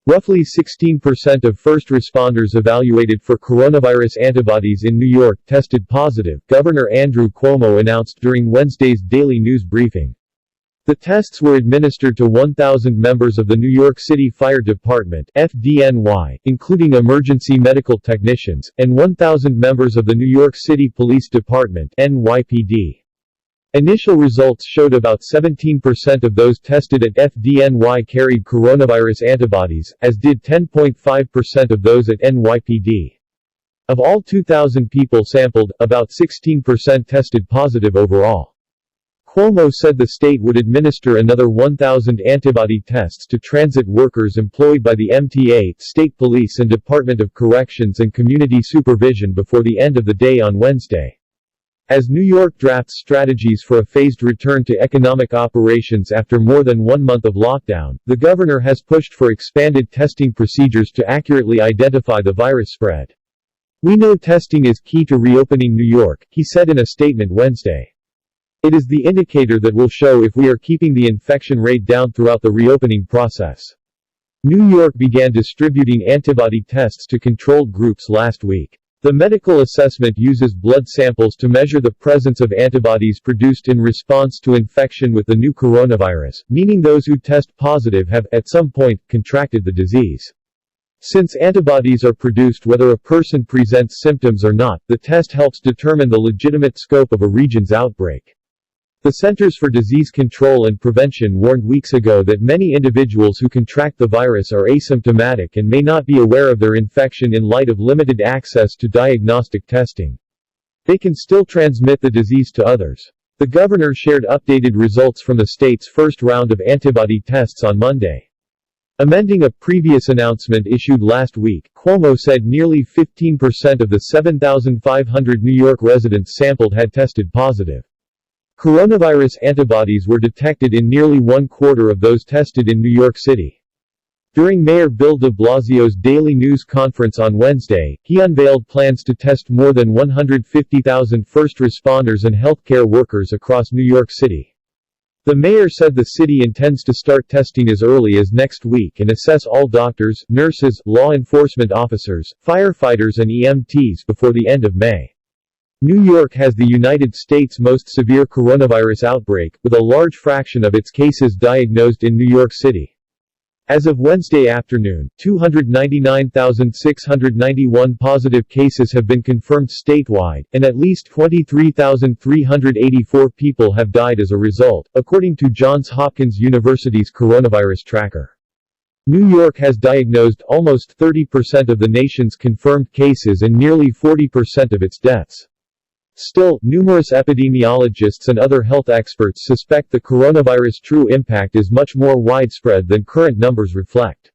Roughly 16% of first responders evaluated for coronavirus antibodies in New York tested positive, Governor Andrew Cuomo announced during Wednesday's daily news briefing. The tests were administered to 1,000 members of the New York City Fire Department (FDNY), including emergency medical technicians, and 1,000 members of the New York City Police Department (NYPD). Initial results showed about 17% of those tested at FDNY carried coronavirus antibodies, as did 10.5% of those at NYPD. Of all 2,000 people sampled, about 16% tested positive overall. Cuomo said the state would administer another 1,000 antibody tests to transit workers employed by the MTA, State Police and Department of Corrections and Community Supervision before the end of the day on Wednesday. As New York drafts strategies for a phased return to economic operations after more than 1 month of lockdown, the governor has pushed for expanded testing procedures to accurately identify the virus spread. "We know testing is key to reopening New York," he said in a statement Wednesday. "It is the indicator that will show if we are keeping the infection rate down throughout the reopening process." New York began distributing antibody tests to controlled groups last week. The medical assessment uses blood samples to measure the presence of antibodies produced in response to infection with the new coronavirus, meaning those who test positive have, at some point, contracted the disease. Since antibodies are produced whether a person presents symptoms or not, the test helps determine the legitimate scope of a region's outbreak. The Centers for Disease Control and Prevention warned weeks ago that many individuals who contract the virus are asymptomatic and may not be aware of their infection in light of limited access to diagnostic testing. They can still transmit the disease to others. The governor shared updated results from the state's first round of antibody tests on Monday. Amending a previous announcement issued last week, Cuomo said nearly 15% of the 7,500 New York residents sampled had tested positive. Coronavirus antibodies were detected in nearly 1/4 of those tested in New York City. During Mayor Bill de Blasio's daily news conference on Wednesday, he unveiled plans to test more than 150,000 first responders and healthcare workers across New York City. The mayor said the city intends to start testing as early as next week and assess all doctors, nurses, law enforcement officers, firefighters and EMTs before the end of May. New York has the United States' most severe coronavirus outbreak, with a large fraction of its cases diagnosed in New York City. As of Wednesday afternoon, 299,691 positive cases have been confirmed statewide, and at least 23,384 people have died as a result, according to Johns Hopkins University's coronavirus tracker. New York has diagnosed almost 30% of the nation's confirmed cases and nearly 40% of its deaths. Still, numerous epidemiologists and other health experts suspect the coronavirus' true impact is much more widespread than current numbers reflect.